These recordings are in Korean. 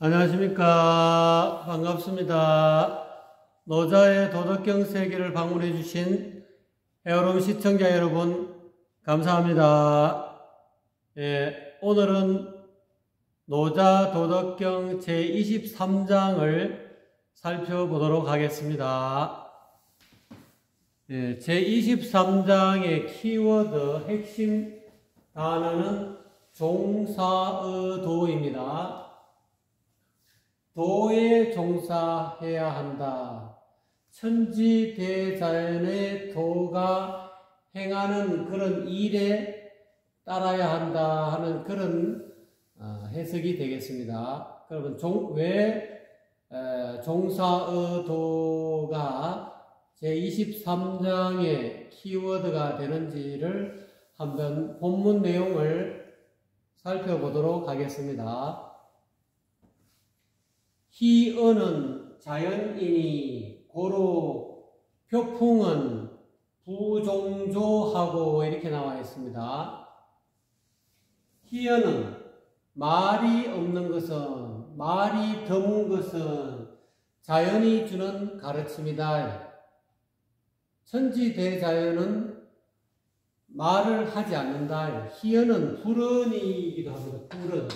안녕하십니까. 반갑습니다. 노자의 도덕경 세계를 방문해 주신 에어롬 시청자 여러분 감사합니다. 오늘은 노자 도덕경 제23장을 살펴보도록 하겠습니다. 제23장의 키워드 핵심 단어는 종사의도입니다. 도에 종사해야 한다. 천지대자연의 도가 행하는 그런 일에 따라야 한다 하는 그런 해석이 되겠습니다. 그러면 왜 종사의도가 제23장의 키워드가 되는지를 한번 본문 내용을 살펴보도록 하겠습니다. 희언은 자연이니 고로 표풍은 부종조하고 이렇게 나와 있습니다. 희언은 말이 없는 것은, 말이 드문 것은 자연이 주는 가르침이다. 천지대자연은 말을 하지 않는다. 희언은 불언이기도 합니다. 불언.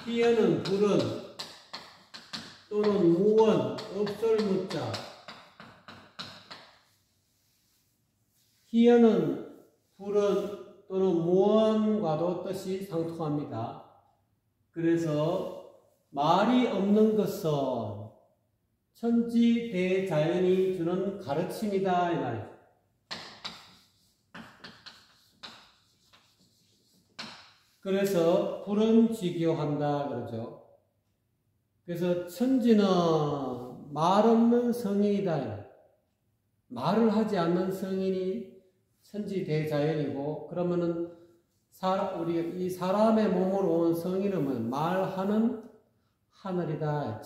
희언은 불언 또는 무언, 없을 무자. 희언은 불언 또는 무언과도 뜻이 상통합니다. 그래서 말이 없는 것은 천지대자연이 주는 가르침이다 이 말이죠. 그래서 불언지교한다 그러죠. 그래서 천지는 말 없는 성인이다. 말을 하지 않는 성인이 천지대자연이고, 그러면은 우리 이 사람의 몸으로 온 성인은 말하는 하늘이다.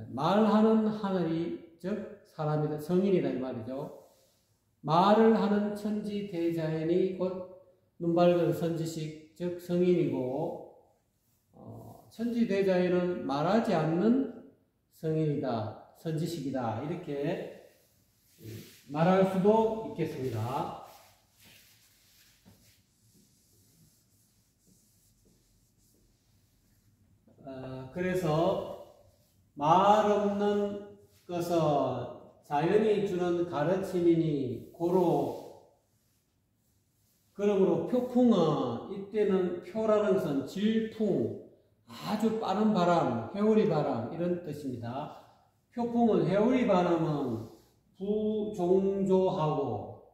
말하는 하늘이 즉 사람이다. 성인이다 이 말이죠. 말을 하는 천지대자연이 곧 눈밝은 선지식 즉 성인이고, 천지대자연은 말하지 않는 성인이다, 선지식이다 이렇게 말할 수도 있겠습니다. 그래서 말 없는 것은 자연이 주는 가르침이니 그러므로 표풍은 이때는 표라는 것은 질풍, 아주 빠른 바람, 회오리 바람 이런 뜻입니다. 표풍은 회오리 바람은 부종조하고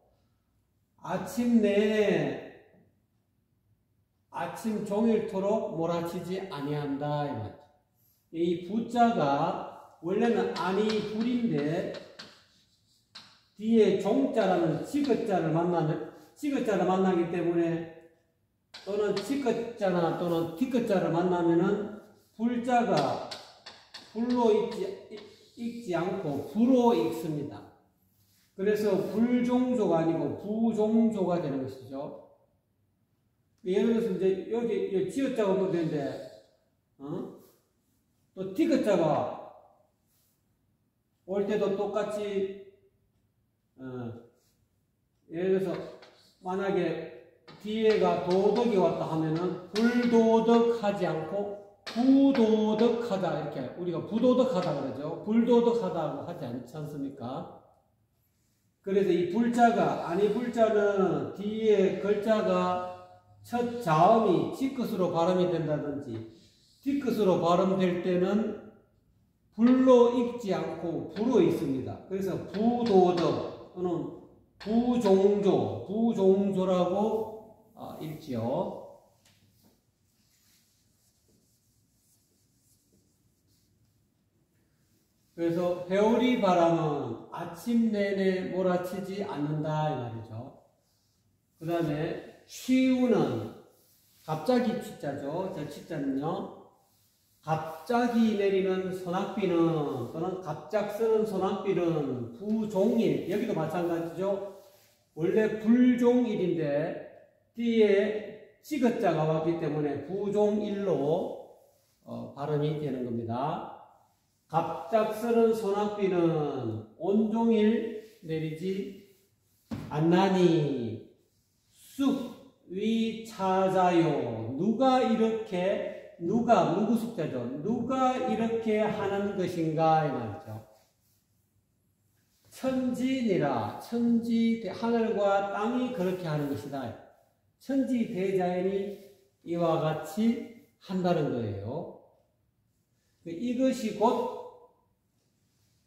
아침 내내 아침 종일토록 몰아치지 아니한다 이 말이죠. 이 부자가 원래는 아니 불인데 뒤에 종자라는 지긋자를 만나기 때문에 또는 치끝자나 또는 뒤끝자를 만나면은 불자가 불로 읽지 않고 부로 읽습니다. 그래서 불종조가 아니고 부종조가 되는 것이죠. 예를 들어서 이제 여기 지읒자가 되는데, 또 뒤끝자가 올 때도 똑같이, 예를 들어서 만약에 뒤에가 도덕이 왔다 하면은 불도덕하지 않고 부도덕하다 이렇게 우리가 부도덕하다 그러죠. 불도덕하다고 하지 않지 않습니까? 그래서 이 불자가 아니 불자는 뒤에 글자가 첫 자음이 지끝으로 발음이 된다든지 뒤끝으로 발음될 때는 불로 읽지 않고 부로 읽습니다. 그래서 부도덕 또는 부종조라고 읽지요. 그래서 회오리 바람은 아침 내내 몰아치지 않는다 이 말이죠. 그 다음에 취우는 갑자기 취자죠. 저 취자는요, 갑자기 내리는 소낙비는 또는 갑작스런 소낙비는 부종일, 여기도 마찬가지죠. 원래 불종일인데 뒤에 지긋자가 왔기 때문에 부종일로 발음이 되는 겁니다. 갑작스런 소낙비는 온종일 내리지 않나니 쑥 위 찾아요. 누구 숙자죠. 누가 이렇게 하는 것인가 이 말이죠. 천지니라 하늘과 땅이 그렇게 하는 것이다. 천지대자연이 이와 같이 한다는 거예요. 이것이 곧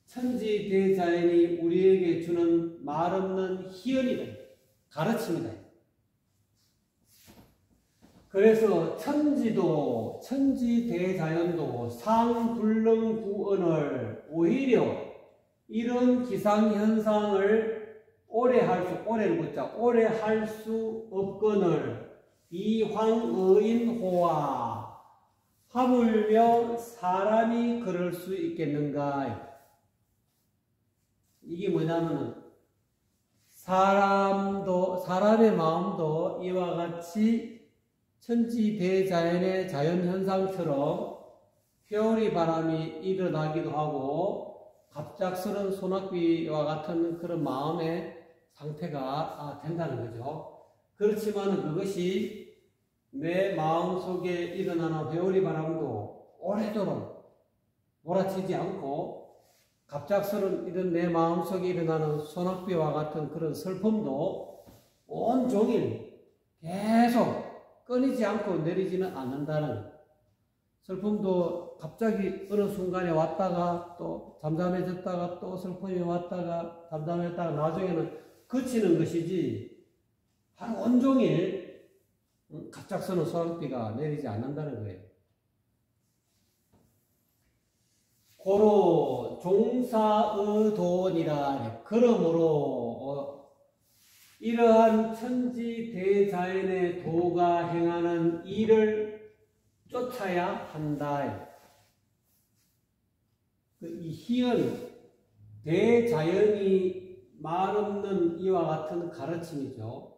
천지대자연이 우리에게 주는 말없는 희언이다. 가르침이다. 그래서 천지대자연도 상불능구언을 오히려 이런 기상현상을 오래 할 수 없거늘 이황의인호와 하물며 사람이 그럴 수 있겠는가. 이게 뭐냐면은 사람의 마음도 이와 같이 천지대자연의 자연현상처럼 회오리 바람이 일어나기도 하고 갑작스런 소낙비와 같은 그런 마음의 상태가 된다는 거죠. 그렇지만 그것이 내 마음속에 일어나는 회오리 바람도 오래도록 몰아치지 않고 갑작스런 이런 내 마음속에 일어나는 소낙비와 같은 그런 슬픔도 온종일 계속 끊이지 않고 내리지는 않는다는, 슬픔도 갑자기 어느 순간에 왔다가 또 잠잠해졌다가 또 슬픔이 왔다가 잠잠했다가 나중에는 그치는 것이지 하루 온종일 갑작스러운 소낙비가 내리지 않는다는 거예요. 고로 종사의돈이라. 그러므로 이러한 천지대자연의 도가 행하는 일을 쫓아야 한다. 이 희연, 대자연이 말없는 이와 같은 가르침이죠.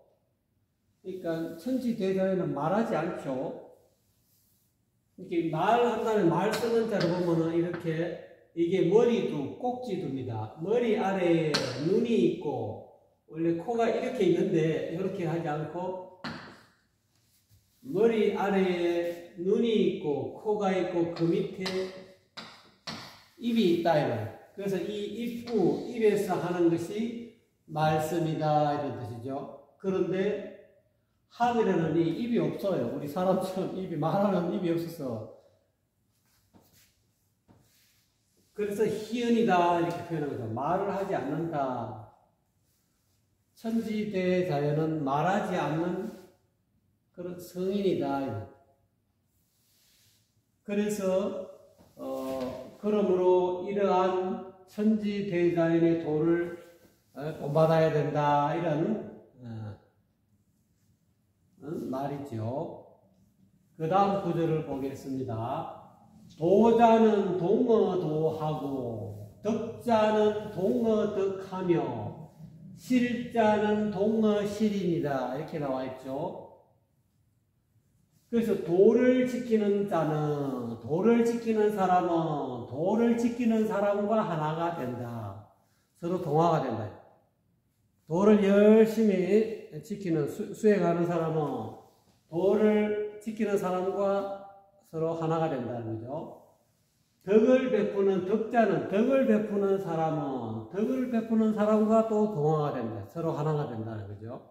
그러니까 천지대자연은 말하지 않죠. 이렇게 말한다는 말 쓰는 자를 보면은 이렇게 이게 머리도 꼭지두입니다. 머리 아래에 눈이 있고 원래 코가 이렇게 있는데 이렇게 하지 않고 머리 아래에 눈이 있고 코가 있고 그 밑에 입이 있다 이거예요. 그래서 이 입에서 하는 것이 말씀이다 이런 뜻이죠. 그런데 하늘에는 이 입이 없어요. 우리 사람처럼 말하는 입이 없어서. 그래서 희연이다 이렇게 표현한 거죠. 말을 하지 않는다. 천지대자연은 말하지 않는 그런 성인이다. 그래서 그러므로 이러한 천지대자연의 도를 본받아야 된다 이런 말이죠. 그 다음 구절을 보겠습니다. 도자는 동어도하고 덕자는 동어덕하며 실자는 동어실이니라 이렇게 나와 있죠. 그래서 도를 지키는 사람은 도를 지키는 사람과 하나가 된다. 서로 동화가 된다. 도를 열심히 수행하는 사람은 도를 지키는 사람과 서로 하나가 된다는 거죠. 덕을 베푸는 사람과 또 동화가 된다. 서로 하나가 된다는 거죠.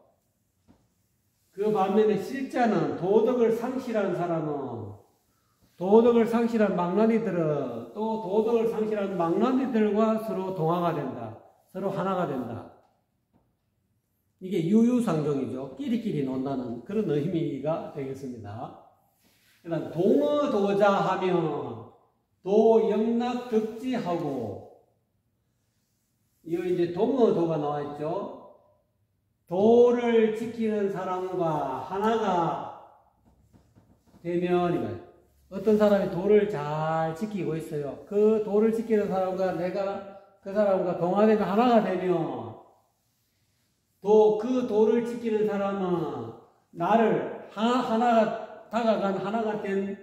그 반면에 실자는 도덕을 상실한 사람은 도덕을 상실한 망나니들은 또 도덕을 상실한 망나니들과 서로 동화가 된다. 서로 하나가 된다. 이게 유유상종이죠. 끼리끼리 논다는 그런 의미가 되겠습니다. 일단 동어도자 하면 도영락덕지하고 이거 이제 동어도가 나와 있죠. 도를 지키는 사람과 하나가 되면 어떤 사람이 도를 잘 지키고 있어요. 그 도를 지키는 사람과 내가 그 사람과 동화되면 하나가 되면 그 도를 지키는 사람은 나를 하나가 다가간 하나가 된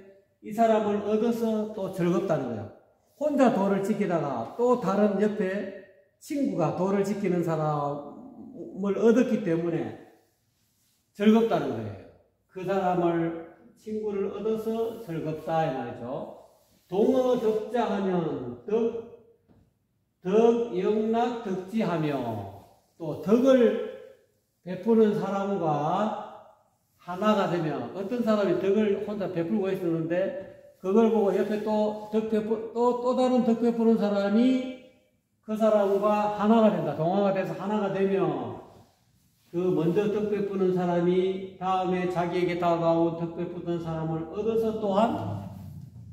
이 사람을 얻어서 또 즐겁다는 거예요. 혼자 도를 지키다가 또 다른 옆에 친구가 도를 지키는 사람을 얻었기 때문에 즐겁다는 거예요. 그 사람을 친구를 얻어서 즐겁다 이 말이죠. 동어 덕자 하면 덕 영락 덕지하며 또 덕을 베푸는 사람과 하나가 되면 어떤 사람이 덕을 혼자 베풀고 있었는데 그걸 보고 옆에 또 다른 덕 베푸는 사람이 그 사람과 하나가 된다. 동화가 돼서 하나가 되면 그 먼저 덕 베푸는 사람이 다음에 자기에게 다가온 덕 베푸던 사람을 얻어서 또한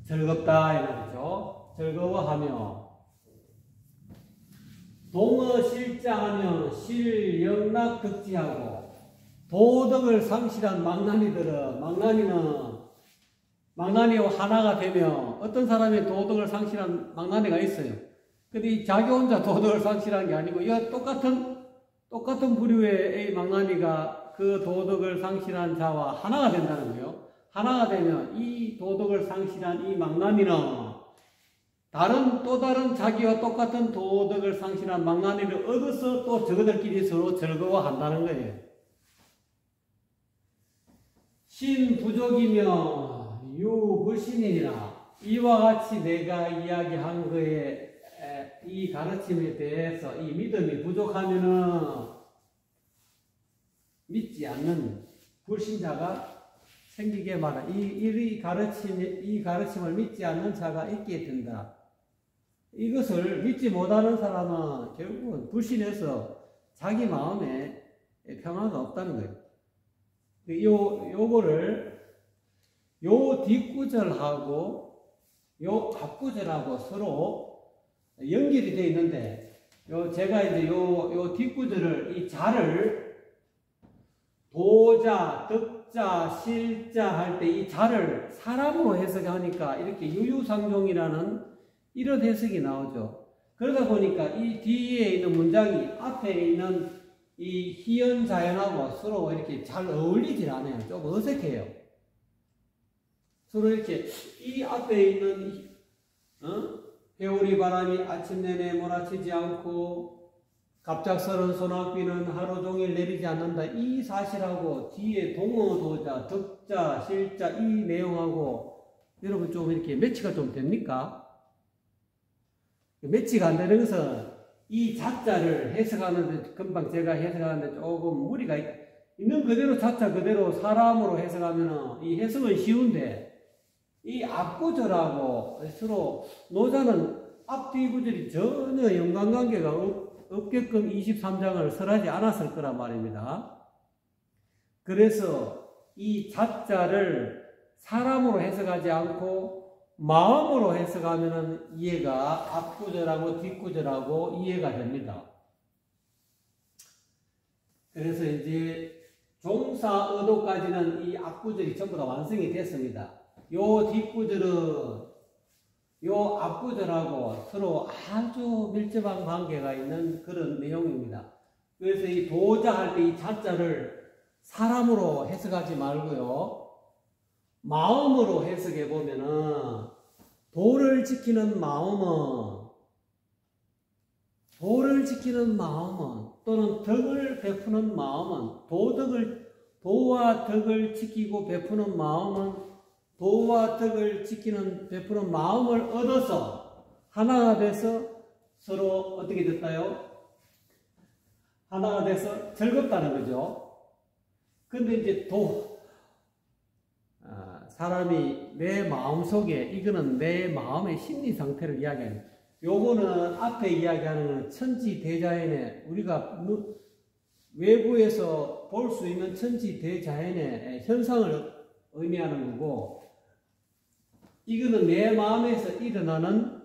즐겁다 이 말이죠. 즐거워하며 동어 실자하며 실영락 덕지하고 도덕을 상실한 망나니들은 망나니와 하나가 되면 어떤 사람이 도덕을 상실한 망나니가 있어요. 근데 자기 혼자 도덕을 상실한 게 아니고 이 똑같은 부류의 망나니가 그 도덕을 상실한 자와 하나가 된다는 거예요. 하나가 되면 이 도덕을 상실한 이 망나니는 또 다른 자기와 똑같은 도덕을 상실한 망나니를 얻어서 또 저거들끼리 서로 즐거워한다는 거예요. 신부족이며 유불신이니라. 이와 같이 내가 이야기한 거에 이 가르침에 대해서 이 믿음이 부족하면은 믿지 않는 불신자가 생기게 마라. 이 가르침을 믿지 않는 자가 있게 된다. 이것을 믿지 못하는 사람은 결국은 불신해서 자기 마음에 평화가 없다는 거예요. 요거를 요 뒷구절하고 요 앞구절하고 서로 연결이 되어 있는데 제가 이제 요 뒷구절을 이 자를 도자, 덕자, 실자 할 때 이 자를 사람으로 해석하니까 이렇게 유유상종이라는 이런 해석이 나오죠. 그러다 보니까 이 뒤에 있는 문장이 앞에 있는 이 희연자연하고 서로 이렇게 잘 어울리질 않아요. 좀 어색해요. 서로 이렇게 이 앞에 있는 해오리 바람이 아침 내내 몰아치지 않고 갑작스런 소낙비는 하루 종일 내리지 않는다. 이 사실하고 뒤에 동어도자, 덕자, 실자 이 내용하고 여러분 좀 이렇게 매치가 좀 됩니까? 매치가 안 되는 것은 이 자자를 해석하는데 금방 제가 해석하는데 조금 무리가 있는 그대로 자자 그대로 사람으로 해석하면 이 해석은 쉬운데 이 앞구절하고 서로 노자는 앞뒤 구절이 전혀 연관관계가 없게끔 23장을 설하지 않았을 거란 말입니다. 그래서 이 자자를 사람으로 해석하지 않고 마음으로 해석하면 이해가 앞구절하고 뒷구절하고 이해가 됩니다. 그래서 이제 종사의도까지는 이 앞구절이 전부 다 완성이 됐습니다. 요 뒷구절은 요 앞구절하고 서로 아주 밀접한 관계가 있는 그런 내용입니다. 그래서 이 도자 할 때 이 자자를 사람으로 해석하지 말고요. 마음으로 해석해 보면은 도를 지키는 마음은 또는 덕을 베푸는 마음은 도와 덕을 지키고 베푸는 마음은 도와 덕을 지키는 베푸는 마음을 얻어서 하나가 돼서 서로 어떻게 됐나요? 하나가 돼서 즐겁다는 거죠. 근데 이제 사람이 내 마음속에 이거는 내 마음의 심리 상태를 이야기하는 요거는 앞에 이야기하는 건 천지대자연의 우리가 외부에서 볼 수 있는 천지대자연의 현상을 의미하는 거고 이거는 내 마음에서 일어나는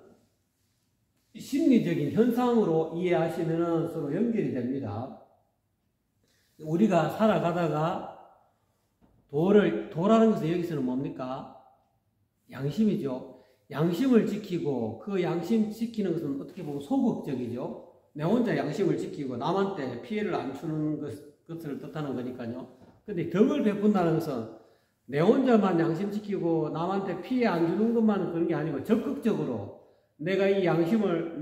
심리적인 현상으로 이해하시면 서로 연결이 됩니다. 우리가 살아가다가 도라는 것은 여기서는 뭡니까? 양심이죠. 양심을 지키고 그 양심 지키는 것은 어떻게 보면 소극적이죠. 내 혼자 양심을 지키고 남한테 피해를 안 주는 것을 뜻하는 거니까요. 근데 덕을 베푼다는 것은 내 혼자만 양심 지키고 남한테 피해 안 주는 것만은 그런 게 아니고 적극적으로 내가 이 양심을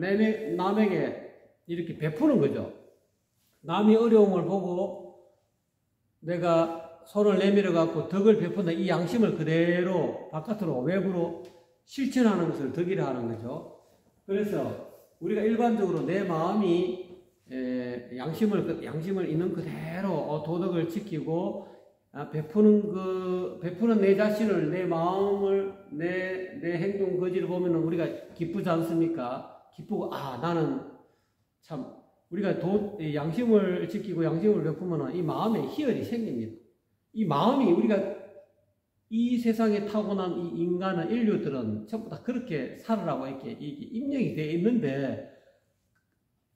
남에게 이렇게 베푸는 거죠. 남이 어려움을 보고 내가 손을 내밀어 갖고 덕을 베푼다. 이 양심을 그대로 바깥으로 외부로 실천하는 것을 덕이라 하는 거죠. 그래서 우리가 일반적으로 내 마음이 양심을 있는 그대로 도덕을 지키고 베푸는 내 자신을, 내 마음을, 내 행동 거지를 보면 우리가 기쁘지 않습니까? 기쁘고, 나는 참, 우리가 양심을 지키고 양심을 베푸면 이 마음에 희열이 생깁니다. 이 마음이 우리가 이 세상에 타고난 이 인간은, 인류들은 전부 다 그렇게 살으라고 이렇게 입력이 되어 있는데,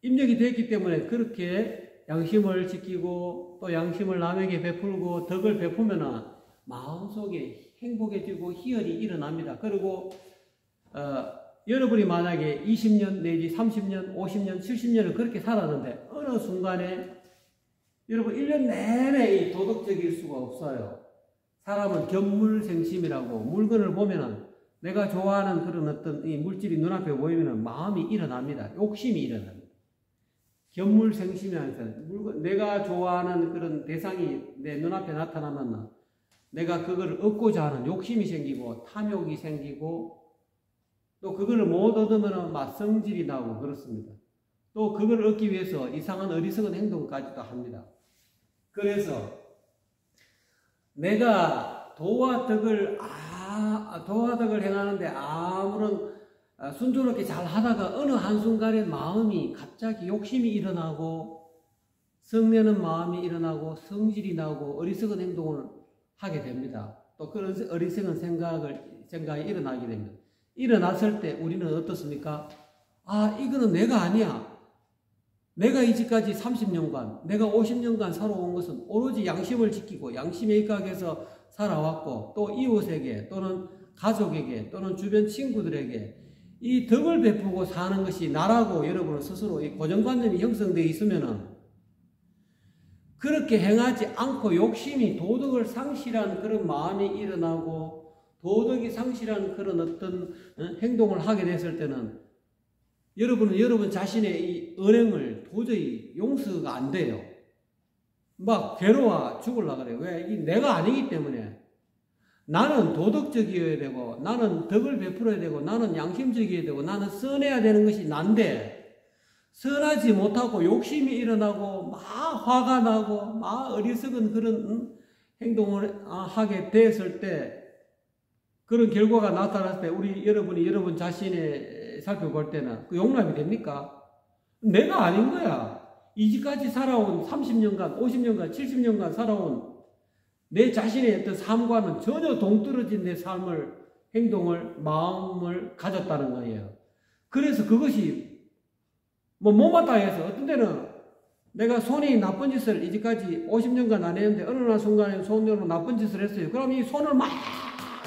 입력이 되었기 때문에 그렇게 양심을 지키고 또 양심을 남에게 베풀고 덕을 베푸면 마음속에 행복해지고 희열이 일어납니다. 그리고 여러분이 만약에 20년 내지 30년, 50년, 70년을 그렇게 살았는데 어느 순간에 여러분 1년 내내 이 도덕적일 수가 없어요. 사람은 견물생심이라고 물건을 보면은 내가 좋아하는 그런 어떤 이 물질이 눈앞에 보이면은 마음이 일어납니다. 욕심이 일어납니다. 견물생심이라는 내가 좋아하는 그런 대상이 내 눈앞에 나타나면 내가 그걸 얻고자 하는 욕심이 생기고 탐욕이 생기고 또 그걸 못 얻으면 성질이 나고 그렇습니다. 또 그걸 얻기 위해서 이상한 어리석은 행동까지도 합니다. 그래서 내가 도와 덕을 행하는데 아무런 순조롭게 잘 하다가 어느 한순간에 마음이 갑자기 욕심이 일어나고 성내는 마음이 일어나고 성질이 나고 어리석은 행동을 하게 됩니다. 또 그런 어리석은 생각이 일어나게 됩니다. 일어났을 때 우리는 어떻습니까? 이거는 내가 아니야. 내가 이제까지 30년간, 내가 50년간 살아온 것은 오로지 양심을 지키고 양심에 입각해서 살아왔고 또 이웃에게 또는 가족에게 또는 주변 친구들에게 이 덕을 베푸고 사는 것이 나라고 여러분은 스스로 이 고정관념이 형성되어 있으면은 그렇게 행하지 않고 욕심이 도덕을 상실한 그런 마음이 일어나고 도덕이 상실한 그런 어떤 행동을 하게 됐을 때는 여러분은 여러분 자신의 이 언행을 도저히 용서가 안 돼요. 막 괴로워 죽으려고 그래요. 왜? 이 내가 아니기 때문에. 나는 도덕적이어야 되고 나는 덕을 베풀어야 되고 나는 양심적이어야 되고 나는 선해야 되는 것이 난데 선하지 못하고 욕심이 일어나고 막 화가 나고 막 어리석은 그런 행동을 하게 됐을 때 그런 결과가 나타났을 때 여러분이 여러분 자신의 살펴볼 때는 그 용납이 됩니까? 내가 아닌 거야. 이제까지 살아온 30년간, 50년간, 70년간 살아온 내 자신의 어떤 삶과는 전혀 동떨어진 내 삶을, 행동을, 마음을 가졌다는 거예요. 그래서 그것이 못마땅 해서 어떤 때는 내가 손이 나쁜 짓을 이제까지 50년간 안 했는데 어느 순간에 손으로 나쁜 짓을 했어요. 그럼 이 손을 막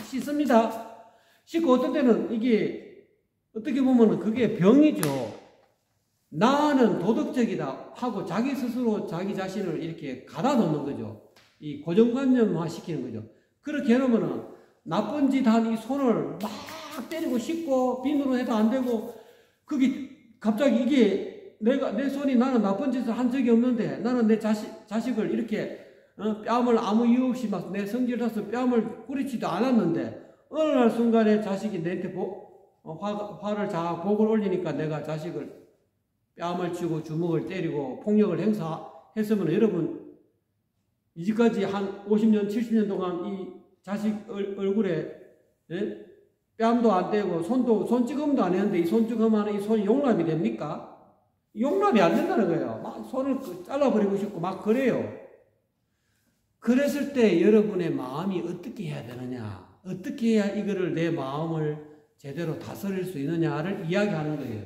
씻습니다. 씻고 어떤 때는 이게 어떻게 보면 그게 병이죠. 나는 도덕적이다 하고 자기 스스로 자기 자신을 이렇게 가다 놓는 거죠. 이 고정관념화 시키는 거죠. 그렇게 해놓으면 나쁜 짓 한 이 손을 막 때리고 씻고 비누로 해도 안 되고 그게 갑자기 이게 내 손이 나는 나쁜 짓을 한 적이 없는데 나는 내 자식을 이렇게 뺨을 아무 이유 없이 막 내 성질을 타서 뺨을 뿌리치지도 않았는데 어느 날 순간에 자식이 내한테 화를 복을 올리니까 내가 자식을 뺨을 치고 주먹을 때리고 폭력을 행사했으면 여러분 이제까지 한 50년, 70년 동안 이 자식 얼굴에 뺨도 안 떼고 손찌검도 안 했는데 이 손찌검하는 이 손이 용납이 됩니까? 용납이 안 된다는 거예요. 막 손을 잘라버리고 싶고 막 그래요. 그랬을 때 여러분의 마음이 어떻게 해야 되느냐? 어떻게 해야 이거를 내 마음을 제대로 다스릴 수 있느냐를 이야기하는 거예요.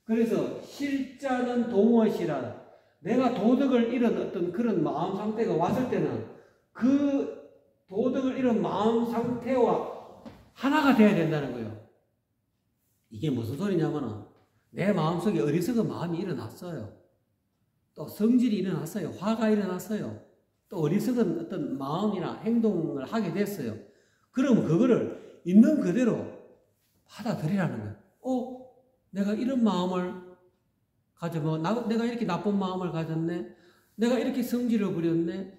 그래서 실자는 동엇이라 내가 도덕을 잃은 어떤 그런 마음 상태가 왔을 때는 그 도덕을 잃은 마음 상태와 하나가 돼야 된다는 거예요. 이게 무슨 소리냐면은 내 마음속에 어리석은 마음이 일어났어요. 또 성질이 일어났어요. 화가 일어났어요. 또 어리석은 어떤 마음이나 행동을 하게 됐어요. 그러면 그거를 있는 그대로 받아들이라는 거예요. 내가 이런 마음을 가져면 내가 이렇게 나쁜 마음을 가졌네. 내가 이렇게 성질을 부렸네.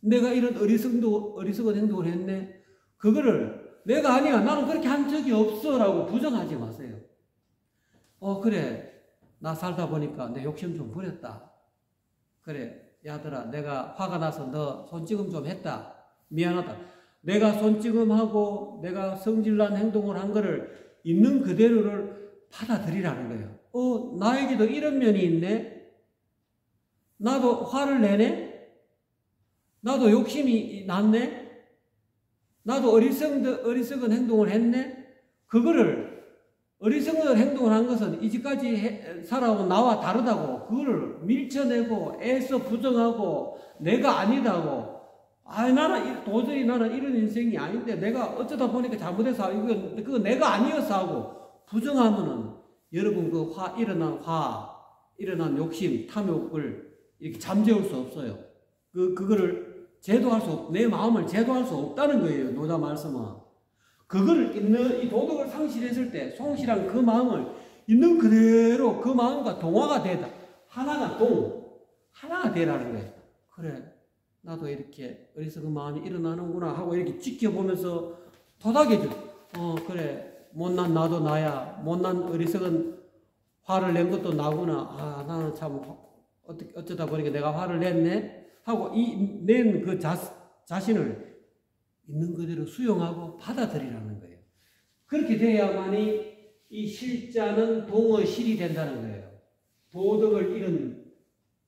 내가 이런 어리석은 행동을 했네. 그거를 내가 아니야. 나는 그렇게 한 적이 없어. 라고 부정하지 마세요. 그래. 나 살다 보니까 내 욕심 좀 부렸다. 그래. 야들아, 내가 화가 나서 너 손찌검 좀 했다. 미안하다. 내가 손찌검하고 내가 성질난 행동을 한 거를 있는 그대로를 받아들이라는 거예요. 나에게도 이런 면이 있네? 나도 화를 내네? 나도 욕심이 났네? 나도 어리석은 행동을 했네? 그거를 어리석은 행동을 한 것은 이제까지 살아온 나와 다르다고 그거를 밀쳐내고 애써 부정하고 내가 아니다고 도저히 나는 이런 인생이 아닌데 내가 어쩌다 보니까 잘못해서 그거 내가 아니어서 하고 부정하면은 여러분 일어난 욕심, 탐욕을 이렇게 잠재울 수 없어요. 그거를 내 마음을 제도할 수 없다는 거예요. 노자 말씀은. 이 도덕을 상실했을 때, 성실한 그 마음을 있는 그대로 그 마음과 동화가 되다. 하나가 되라는 거예요. 그래, 나도 이렇게 어리석은 마음이 일어나는구나 하고 이렇게 지켜보면서 토닥여줘. 그래. 못난 나도 나야. 못난 어리석은 화를 낸 것도 나구나. 나는 참 어쩌다 보니까 내가 화를 냈네 하고 낸 그 자신을 있는 그대로 수용하고 받아들이라는 거예요. 그렇게 돼야만이 이 실자는 동의 실이 된다는 거예요. 도덕을 잃은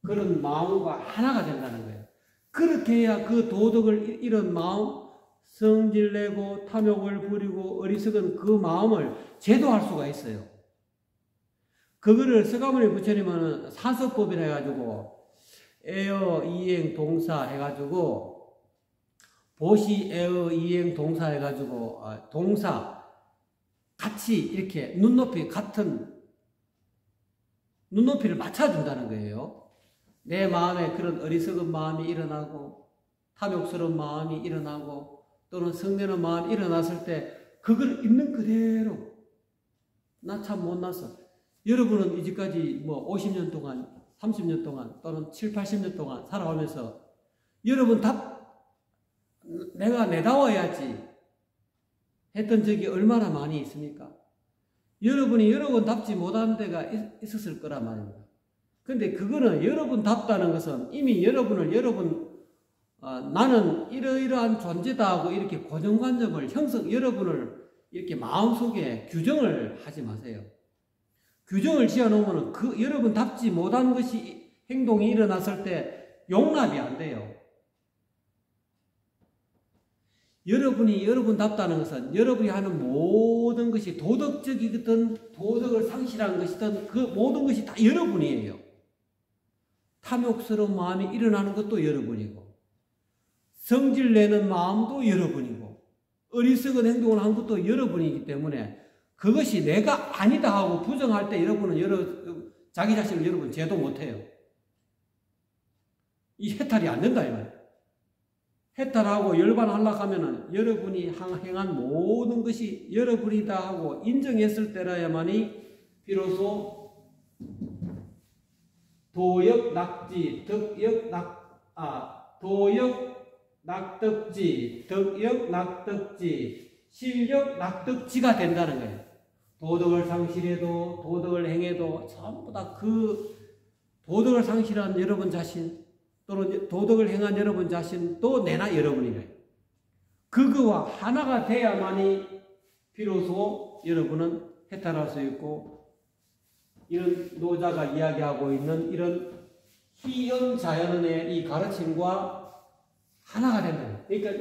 그런 마음과 하나가 된다는 거예요. 그렇게 해야 그 도덕을 잃은 마음, 성질내고 탐욕을 부리고 어리석은 그 마음을 제도할 수가 있어요. 그거를 서가모니 부처님은 사서법이라 해가지고 애어 이행 동사 해가지고 보시 애어 이행 동사 해가지고 동사 같이 이렇게 같은 눈높이를 맞춰준다는 거예요. 내 마음에 그런 어리석은 마음이 일어나고 탐욕스러운 마음이 일어나고 또는 성내는 마음이 일어났을 때 그걸 있는 그대로 나 참 못났어. 여러분은 이제까지 50년 동안 30년 동안 또는 7, 80년 동안 살아오면서 여러분 내가 내다워야지 했던 적이 얼마나 많이 있습니까? 여러분이 여러분답지 못한 데가 있었을 거란 말입니다. 근데 그거는 여러분답다는 것은 이미 나는 이러이러한 존재다 하고 이렇게 고정관념을 여러분을 이렇게 마음속에 규정을 하지 마세요. 규정을 지어놓으면 여러분답지 못한 행동이 일어났을 때 용납이 안 돼요. 여러분이 여러분답다는 것은 여러분이 하는 모든 것이 도덕적이든 도덕을 상실한 것이든 그 모든 것이 다 여러분이에요. 탐욕스러운 마음이 일어나는 것도 여러분이고 성질내는 마음도 여러분이고 어리석은 행동을 한 것도 여러분이기 때문에 그것이 내가 아니다 하고 부정할 때 여러분은 자기 자신을 여러분 제도 못해요. 이 해탈이 안 된다 이 말이에요. 해탈하고 열반하려고 하면은 여러분이 행한 모든 것이 여러분이다 하고 인정했을 때라야만이 비로소 도역 낙덕지, 덕역 낙덕지, 실력 낙덕지가 된다는 거예요. 도덕을 상실해도 도덕을 행해도 전부 다 그 도덕을 상실한 여러분 자신 또는 도덕을 행한 여러분 자신도 내나 여러분이래요. 그거와 하나가 돼야만이 비로소 여러분은 해탈할 수 있고 이런 노자가 이야기하고 있는 이런 희연자연의 이 가르침과 하나가 된다. 그러니까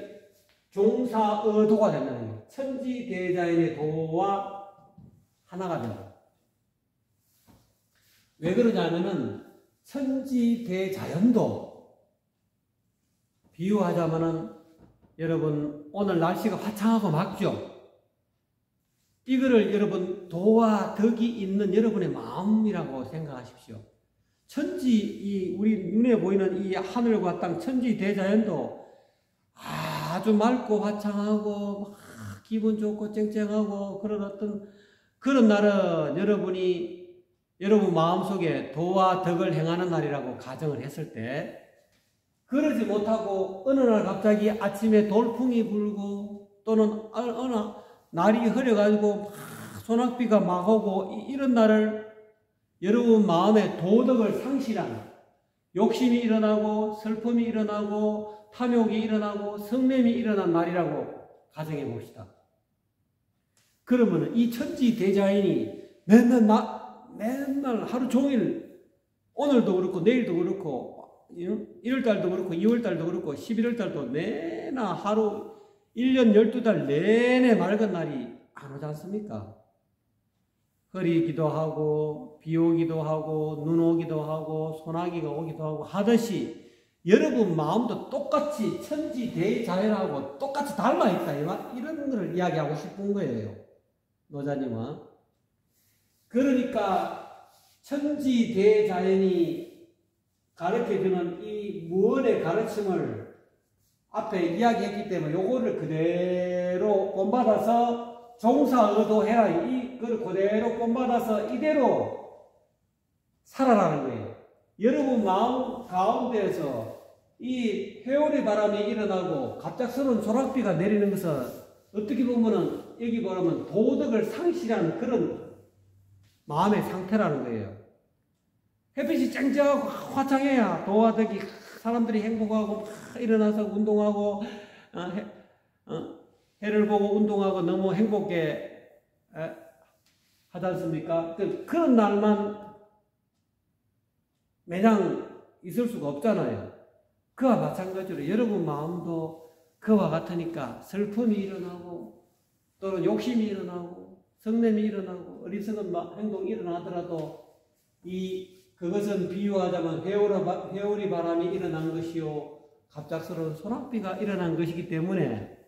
종사의도가 된다는 거예요. 천지대자연의 도와 하나가 된다. 왜 그러냐면은 천지대자연도 비유하자면은 여러분 오늘 날씨가 화창하고 맑죠? 이거를 여러분 도와 덕이 있는 여러분의 마음이라고 생각하십시오. 우리 눈에 보이는 이 하늘과 땅, 천지 대자연도 아주 맑고 화창하고 막 기분 좋고 쨍쨍하고 그런 날은 여러분 마음속에 도와 덕을 행하는 날이라고 가정을 했을 때, 그러지 못하고 어느 날 갑자기 아침에 돌풍이 불고 또는 어느 날이 흐려가지고 막 소낙비가 막 오고, 이런 날을 여러분 마음에 도덕을 상실하는, 욕심이 일어나고 슬픔이 일어나고 탐욕이 일어나고 성냄이 일어난 날이라고 가정해 봅시다. 그러면 이 천지 대자연이 맨날 하루 종일, 오늘도 그렇고 내일도 그렇고 1월달도 그렇고 2월달도 그렇고 11월달도 내나 하루 1년 12달 내내 맑은 날이 안 오지 않습니까? 흐리기도 하고 비 오기도 하고 눈 오기도 하고 소나기가 오기도 하고 하듯이 여러분 마음도 똑같이 천지 대자연하고 똑같이 달라있다, 이런 걸 이야기하고 싶은 거예요, 노자님은. 그러니까 천지 대자연이 가르쳐주는 이 무언의 가르침을 앞에 이야기했기 때문에 요거를 그대로 본받아서 종사의도해라, 이걸 그대로 본받아서 이대로 살아라는 거예요. 여러분 마음 가운데에서 이 회오리 바람이 일어나고 갑작스러운 소낙비가 내리는 것은 어떻게 보면은, 여기 보면 도덕을 상실하는 그런 마음의 상태라는 거예요. 햇빛이 쨍쨍하고 화창해야 도와 덕이, 사람들이 행복하고 막 일어나서 운동하고 해를 보고 운동하고 너무 행복해 하지 않습니까? 그런 날만 매장 있을 수가 없잖아요. 그와 마찬가지로 여러분 마음도 그와 같으니까 슬픔이 일어나고 또는 욕심이 일어나고 성냄이 일어나고 어리석은 행동이 일어나더라도 그것은 비유하자면 회오리 바람이 일어난 것이요 갑작스러운 소낙비가 일어난 것이기 때문에,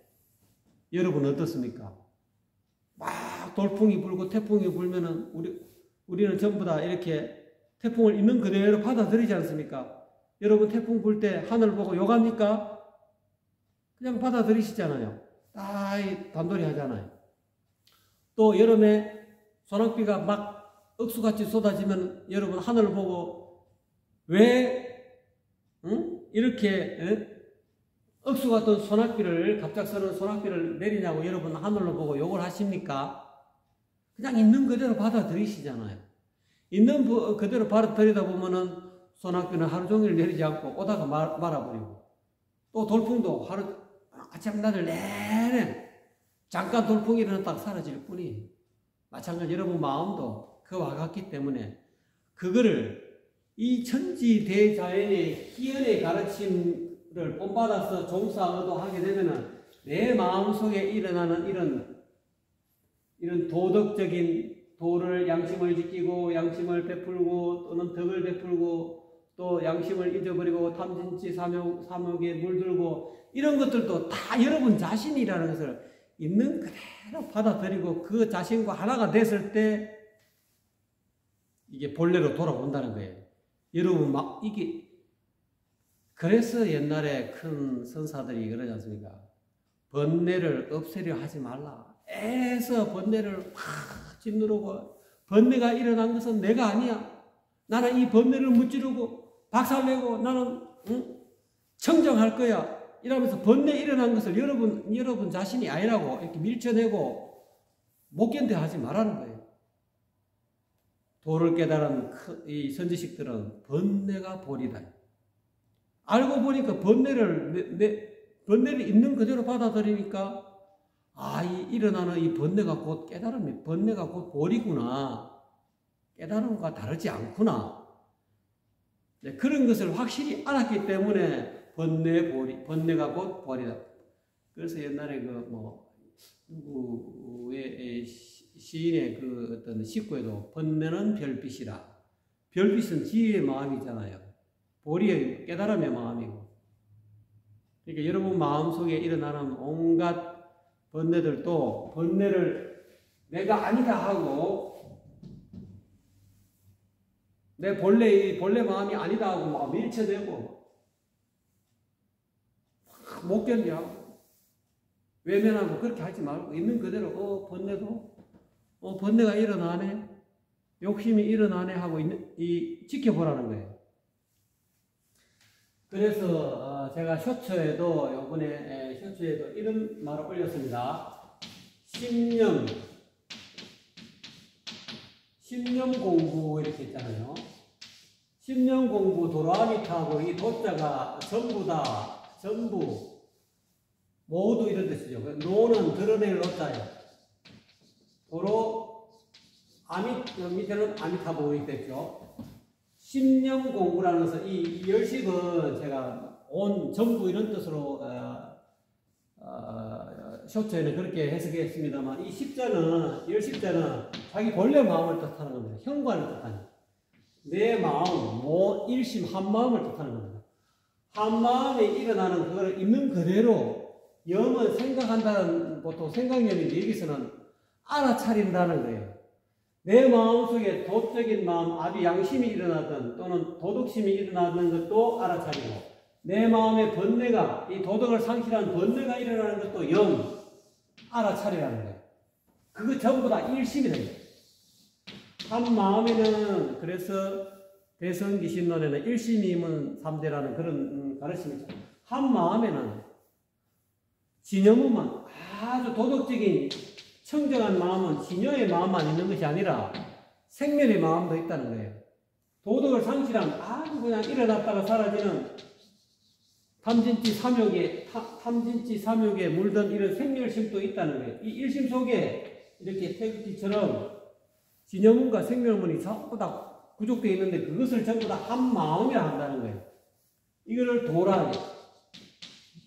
여러분 어떻습니까? 막 돌풍이 불고 태풍이 불면은 우리는 전부 다 이렇게 태풍을 있는 그대로 받아들이지 않습니까? 여러분 태풍 불 때 하늘 보고 욕합니까? 그냥 받아들이시잖아요. 단돌이 하잖아요. 또 여름에 소낙비가 막 억수같이 쏟아지면 여러분 하늘을 보고 왜 이렇게 억수 같은 갑작스러운 소낙비를 내리냐고 여러분 하늘로 보고 욕을 하십니까? 그냥 있는 그대로 받아들이시잖아요. 있는 그대로 받아들이다 보면은 소낙비는 하루 종일 내리지 않고 오다가 말아버리고, 또 돌풍도 아침 낮을 내내 잠깐 돌풍이 일어났다가 사라질 뿐이, 마찬가지 여러분 마음도 그와 같기 때문에 그거를 이 천지 대자연의 희연의 가르침을 본받아서 종사의도하게 되면은 내 마음속에 일어나는 이런 도덕적인 도를, 양심을 지키고 양심을 베풀고 또는 덕을 베풀고 또 양심을 잊어버리고 탐진치 사목에 물들고 이런 것들도 다 여러분 자신이라는 것을 있는 그대로 받아들이고 그 자신과 하나가 됐을 때 이게 본래로 돌아온다는 거예요. 여러분 그래서 옛날에 큰 선사들이 그러지 않습니까? 번뇌를 없애려 하지 말라. 애써 번뇌를 확 짓누르고, 번뇌가 일어난 것은 내가 아니야. 나는 이 번뇌를 무찌르고 박살내고 나는 청정할 거야. 이러면서 번뇌 일어난 것을 여러분 자신이 아니라고 이렇게 밀쳐내고 못 견뎌 하지 말라는 거예요. 도를 깨달은 이 선지식들은 번뇌가 본이다. 알고 보니까 번뇌를 있는 그대로 받아들이니까 일어나는 이 번뇌가 곧 깨달음이, 번뇌가 곧 본이구나. 깨달음과 다르지 않구나. 네, 그런 것을 확실히 알았기 때문에 번뇌가 곧 본이다. 그래서 옛날에 누구의 시인의 그 어떤 식구에도 번뇌는 별빛이라. 별빛은 지혜의 마음이잖아요. 보리의 깨달음의 마음이고. 그러니까 여러분 마음속에 일어나는 온갖 번뇌들도 번뇌를 내가 아니다 하고 내 본래 마음이 아니다 하고 막 밀쳐대고 못 견디하고 외면하고 그렇게 하지 말고 있는 그대로 번뇌가 일어나네, 욕심이 일어나네 하고 지켜보라는 거예요. 그래서 제가 요번에 쇼츠에도 이런 말을 올렸습니다. 신념 공부 이렇게 있잖아요. 신념 공부 도라미타고 이 도자가 전부 모두 이런 뜻이죠. 노는 드러낼 노자예요. 도로 밑에는 아미타보이 됐죠. 신념 공부라는 것은 이 열식은 제가 전부 이런 뜻으로 쇼츠에는 그렇게 해석했습니다만, 이 열십자는 자기 본래 마음을 뜻하는 겁니다. 현관을 뜻하는, 내 마음, 일심 한마음을 뜻하는 겁니다. 한마음에 일어나는 그걸 있는 그대로, 영은 생각한다는, 보통 생각력인데 여기서는 알아차린다는 거예요. 내 마음속에 도적인 마음, 양심이 일어나든 또는 도덕심이 일어나는 것도 알아차리고, 내 마음의 번뇌가, 이 도덕을 상실한 번뇌가 일어나는 것도 알아차리라는 거예요. 그거 전부 다 일심이 됩니다. 한 마음에는, 그래서 대성기신론에는 일심이면 삼대라는 그런 가르침이 있죠. 한 마음에는 진여무만 아주 도덕적인 청정한 마음은 진여의 마음만 있는 것이 아니라 생멸의 마음도 있다는 거예요. 도덕을 상실한 아주 그냥 일어났다가 사라지는 탐진치 삼욕에 물든 이런 생멸심도 있다는 거예요. 이 일심 속에 이렇게 태극기처럼 진여문과 생멸문이 전부 다 구족되어 있는데 그것을 전부 다 한 마음이라 한다는 거예요. 이거를 도라.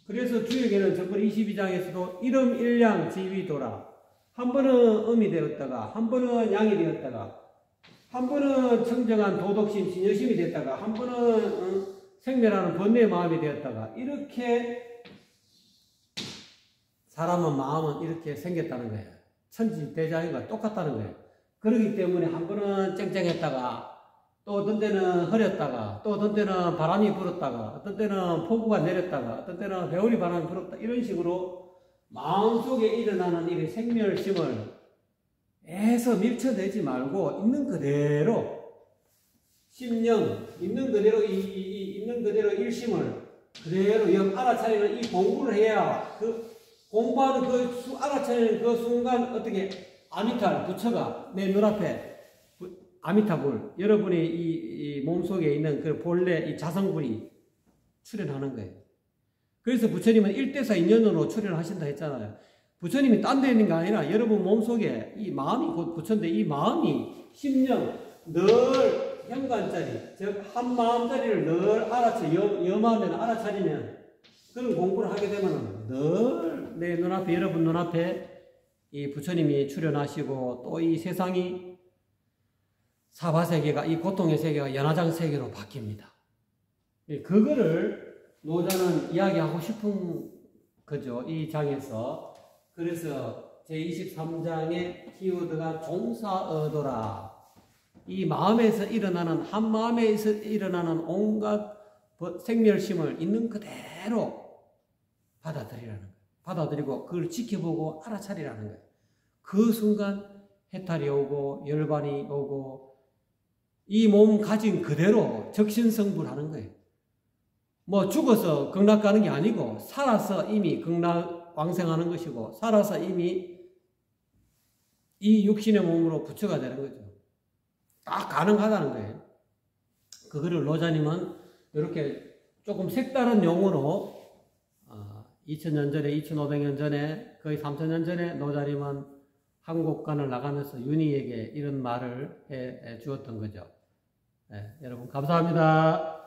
그래서 주역에는 전번 22장에서도 이름 일량 지위도라. 한 번은 음이 되었다가, 한 번은 양이 되었다가, 한 번은 청정한 도덕심, 진여심이 되었다가, 한 번은 생멸하는 번뇌의 마음이 되었다가, 이렇게 사람은 마음은 이렇게 생겼다는 거예요. 천지대장과 똑같다는 거예요. 그렇기 때문에 한 번은 쨍쨍했다가, 또 어떤 때는 흐렸다가, 또 어떤 때는 바람이 불었다가, 어떤 때는 폭우가 내렸다가, 어떤 때는 배울이 바람이 불었다. 이런 식으로 마음속에 일어나는 이 생멸심을 애서 밀쳐내지 말고 있는 그대로 심령, 있는 그대로 있는 그대로 일심을 그대로 알아차리는 이 공부를 해야 공부하는 알아차리는 그 순간 어떻게 부처가 내 눈앞에 아미타불, 여러분의 이 몸속에 있는 그 본래 이 자성불이 출현하는 거예요. 그래서 부처님은 1대사 2년으로 출현하신다 했잖아요. 부처님이 딴 데 있는 게 아니라 여러분 몸속에 이 마음이 곧 부처인데, 이 마음이 심령 늘 현관짜리, 즉 한마음짜리를 늘 여마음에는 알아차리면, 그런 공부를 하게 되면 늘 내 눈앞에, 여러분 눈앞에 이 부처님이 출현하시고, 또 이 세상이 사바세계가, 이 고통의 세계가 연화장 세계로 바뀝니다. 그거를 노자는 이야기하고 싶은 거죠, 이 장에서. 그래서 제23장의 키워드가 종사어도라. 이 마음에서 일어나는, 한 마음에서 일어나는 온갖 생멸심을 있는 그대로 받아들이라는 거예요. 받아들이고 그걸 지켜보고 알아차리라는 거예요. 그 순간 해탈이 오고 열반이 오고 이 몸 가진 그대로 적신성불하는 거예요. 뭐 죽어서 극락 가는 게 아니고 살아서 이미 극락 왕생하는 것이고, 살아서 이미 이 육신의 몸으로 부처가 되는 거죠. 딱 가능하다는 거예요. 그거를 노자님은 이렇게 조금 색다른 용어로 2000년 전에, 2500년 전에, 거의 3000년 전에 노자님은 한국관을 나가면서 윤희에게 이런 말을 해 주었던 거죠. 네, 여러분 감사합니다.